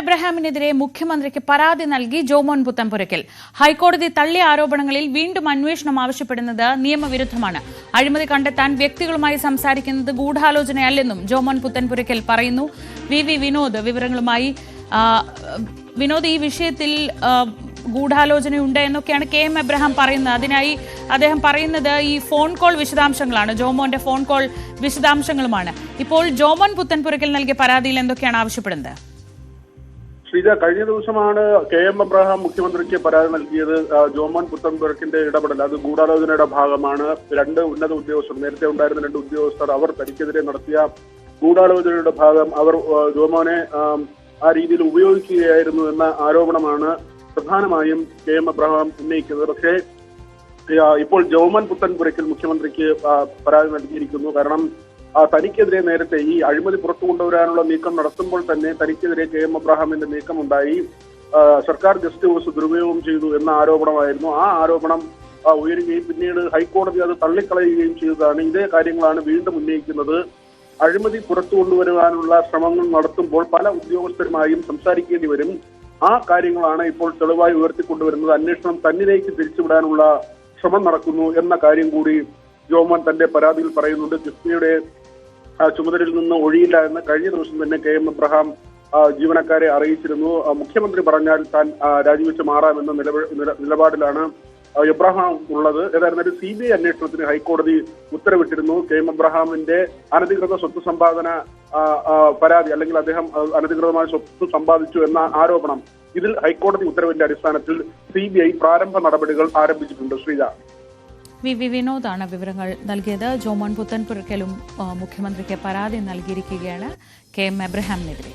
എബ്രഹാമിനെതിരെ മുഖ്യമന്ത്രിക്ക് പരാതി നൽകി ജോമോൻ പുത്തൻപുരയ്ക്കൽ. ഹൈക്കോടതി തള്ളിയ ആരോപണങ്ങളിൽ വീണ്ടും അന്വേഷണം ആവശ്യപ്പെടുന്നത് നിയമവിരുദ്ധമാണ്. അഴിമതി കണ്ടെത്താൻ വ്യക്തികളുമായി സംസാരിക്കുന്നത് ഗൂഢാലോചനയല്ലെന്നും ജോമോൻ പുത്തൻപുരയ്ക്കൽ പറയുന്നു. വി വിനോദ് വിവരങ്ങളുമായി. വിനോദ്, ഈ വിഷയത്തിൽ ഗൂഢാലോചനയുണ്ട് എന്നൊക്കെയാണ് കെ എം എബ്രഹാം പറയുന്നത്. അതിനായി അദ്ദേഹം പറയുന്നത് ഈ ഫോൺ കോൾ വിശദാംശങ്ങളാണ്, ജോമോന്റെ ഫോൺ കോൾ വിശദാംശങ്ങളുമാണ്. ഇപ്പോൾ ജോമോൻ പുത്തൻപുരയ്ക്കൽ നൽകിയ പരാതിയിൽ എന്തൊക്കെയാണ് ആവശ്യപ്പെടുന്നത്? ശ്രീജ, കഴിഞ്ഞ ദിവസമാണ് കെ എം എബ്രഹാം മുഖ്യമന്ത്രിക്ക് പരാതി നൽകിയത്. ജോമോൻ പുത്തൻപുരയ്ക്കലിന്റെ ഇടപെടൽ അത് ഗൂഢാലോചനയുടെ ഭാഗമാണ്. രണ്ട് ഉന്നത ഉദ്യോഗസ്ഥർ, നേരത്തെ ഉണ്ടായിരുന്ന രണ്ട് ഉദ്യോഗസ്ഥർ, അവർ തനിക്കെതിരെ നടത്തിയ ഗൂഢാലോചനയുടെ ഭാഗം അവർ ജോമോനെ ആ രീതിയിൽ ഉപയോഗിക്കുകയായിരുന്നു എന്ന ആരോപണമാണ് പ്രധാനമായും കെ എം എബ്രഹാം ഉന്നയിക്കുന്നത്. പക്ഷേ ഇപ്പോൾ ജോമോൻ പുത്തൻപുരയ്ക്കൽ മുഖ്യമന്ത്രിക്ക് പരാതി നൽകിയിരിക്കുന്നു. കാരണം തനിക്കെതിരെ നേരത്തെ ഈ അഴിമതി പുറത്തു കൊണ്ടുവരാനുള്ള നീക്കം നടത്തുമ്പോൾ തന്നെ തനിക്കെതിരെ കെ എം എബ്രഹാമിന്റെ നീക്കമുണ്ടായി. സർക്കാർ ഗസ്റ്റ് ഹൗസ് ദുരുപയോഗം ചെയ്തു എന്ന ആരോപണമായിരുന്നു. ആ ആരോപണം ഉയരുകയും പിന്നീട് ഹൈക്കോടതി അത് തള്ളിക്കളയുകയും ചെയ്തതാണ്. ഇതേ കാര്യങ്ങളാണ് വീണ്ടും ഉന്നയിക്കുന്നത്. അഴിമതി പുറത്തു കൊണ്ടുവരുവാനുള്ള ശ്രമങ്ങൾ നടത്തുമ്പോൾ പല ഉദ്യോഗസ്ഥരുമായും സംസാരിക്കേണ്ടി വരും. ആ കാര്യങ്ങളാണ് ഇപ്പോൾ തെളിവായി ഉയർത്തിക്കൊണ്ടുവരുന്നത്. അന്വേഷണം തന്നിലേക്ക് തിരിച്ചുവിടാനുള്ള ശ്രമം നടക്കുന്നു എന്ന കാര്യം കൂടി ജോമോൻ തന്റെ പരാതിയിൽ പറയുന്നുണ്ട്. കിഫ്ബിയുടെ ചുമതലയിൽ നിന്ന് ഒഴിയില്ല എന്ന് കഴിഞ്ഞ ദിവസം തന്നെ കെ എം എബ്രഹാം ജീവനക്കാരെ അറിയിച്ചിരുന്നു. മുഖ്യമന്ത്രി പറഞ്ഞാൽ താൻ രാജിവെച്ച് മാറാമെന്ന നിലപാടിലാണ് എബ്രഹാം ഉള്ളത്. ഏതായിരുന്നാലും CBI അന്വേഷണത്തിന് ഹൈക്കോടതി ഉത്തരവിട്ടിരുന്നു. കെ എം എബ്രഹാമിന്റെ അനധികൃത സ്വത്ത് സമ്പാദന പരാതി, അല്ലെങ്കിൽ അദ്ദേഹം അനധികൃതമായ സ്വത്ത് സമ്പാദിച്ചു എന്ന ആരോപണം, ഇതിൽ ഹൈക്കോടതി ഉത്തരവിന്റെ അടിസ്ഥാനത്തിൽ CBI പ്രാരംഭ നടപടികൾ ആരംഭിച്ചിട്ടുണ്ട്. ശ്രീജ, വി വിനോദാണ് വിവരങ്ങൾ നൽകിയത്. ജോമോൻ പുത്തൻപുരയ്ക്കലും മുഖ്യമന്ത്രിക്ക് പരാതി നൽകിയിരിക്കുകയാണ് കെ എം എബ്രഹാമിനെതിരെ.